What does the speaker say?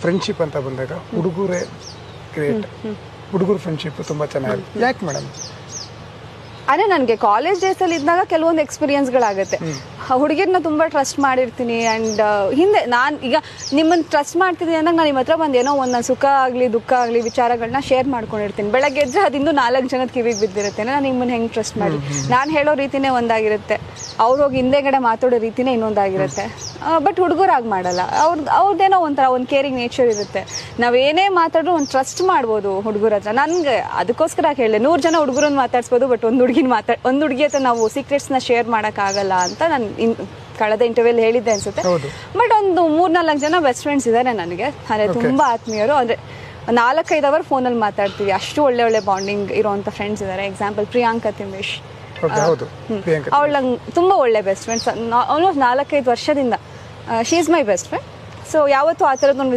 Friendship ಅಂತ ಬಂದಾಗ ಹುಡುಗರೇ great. ಹುಡುಗರು ಫ್ರೆಂಡ್ಶಿಪ್ ತುಂಬ ಚೆನ್ನಾಗಿದೆ. ಯಾಕೆ ಮೇಡಮ್? ಅದೇ ನನಗೆ ಕಾಲೇಜ್ ಡೇಸಲ್ಲಿ ಇದ್ದಾಗ ಕೆಲವೊಂದು ಎಕ್ಸ್ಪೀರಿಯನ್ಸ್ಗಳಾಗುತ್ತೆ. ಹುಡುಗಿರನ್ನ ತುಂಬ ಟ್ರಸ್ಟ್ ಮಾಡಿರ್ತೀನಿ. ಆ್ಯಂಡ್ ಹಿಂದೆ ನಾನು ಈಗ ನಿಮ್ಮನ್ನು ಟ್ರಸ್ಟ್ ಮಾಡ್ತಿದ್ದೀನಿ ಅಂದಾಗ ನಾನು ನಿಮ್ಮ ಹತ್ರ ಬಂದು ಏನೋ ಒಂದು ಸುಖ ಆಗಲಿ ದುಃಖ ಆಗಲಿ ವಿಚಾರಗಳನ್ನ ಶೇರ್ ಮಾಡ್ಕೊಂಡಿರ್ತೀನಿ. ಬೆಳಗ್ಗೆ ಎದ್ದರೆ ಅದಿಂದು 4 ಜನದ ಕಿವಿಗೆ ಬಿದ್ದಿರುತ್ತೆ. ನಾನು ನಿಮ್ಮನ್ನು ಹೆಂಗೆ ಟ್ರಸ್ಟ್ ಮಾಡಿ, ನಾನು ಹೇಳೋ ರೀತಿನೇ ಒಂದಾಗಿರುತ್ತೆ, ಅವ್ರು ಹೋಗಿ ಹಿಂದೆಗಡೆ ಮಾತಾಡೋ ರೀತಿನೇ ಇನ್ನೊಂದಾಗಿರುತ್ತೆ. ಬಟ್ ಹುಡುಗರಾಗಿ ಮಾಡಲ್ಲ. ಅವ್ರದ್ದೇನೋ ಒಂಥರ ಒಂದು ಕೇರಿಂಗ್ ನೇಚರ್ ಇರುತ್ತೆ. ನಾವೇನೇ ಮಾತಾಡ್ರೂ ಒಂದು ಟ್ರಸ್ಟ್ ಮಾಡ್ಬೋದು ಹುಡುಗರ ಹತ್ರ. ನನಗೆ ಅದಕ್ಕೋಸ್ಕರ ಹೇಳಿದೆ 100 ಜನ ಹುಡುಗರನ್ನ ಮಾತಾಡ್ಸ್ಬೋದು, ಬಟ್ ಒಂದು ಹುಡುಗಿ ಹತ್ರ ನಾವು ಸೀಕ್ರೆಟ್ಸ್ನ ಶೇರ್ ಮಾಡೋಕ್ಕಾಗಲ್ಲ ಅಂತ ನಾನು ಕಳೆದ ಇಂಟರ್ವ್ಯೂಲ್ ಹೇಳಿದ್ದೆ ಅನ್ಸುತ್ತೆ. ಬಟ್ ಒಂದು 3-4 ಜನ ಬೆಸ್ಟ್ ಫ್ರೆಂಡ್ಸ್ ಇದ್ದಾರೆ ನನಗೆ. ಅಂದರೆ ತುಂಬ ಆತ್ಮೀಯರು. ಅಂದರೆ 4-5 ಅವರ್ ಫೋನಲ್ಲಿ ಮಾತಾಡ್ತೀವಿ. ಅಷ್ಟು ಒಳ್ಳೆ ಬಾಂಡಿಂಗ್ ಇರೋವಂಥ ಫ್ರೆಂಡ್ಸ್ ಇದ್ದಾರೆ. ಎಕ್ಸಾಂಪಲ್ ಪ್ರಿಯಾಂಕಾ ತಿಮೇಶ್, ಅವಳು ನಂಗೆ ತುಂಬ ಒಳ್ಳೆ ಬೆಸ್ಟ್ ಫ್ರೆಂಡ್ಸ್. ಆಲ್ಮೋಸ್ಟ್ 4-5 ವರ್ಷದಿಂದ she is my best friend. So ಯಾವತ್ತೂ ಆ ಥರದ್ದೊಂದು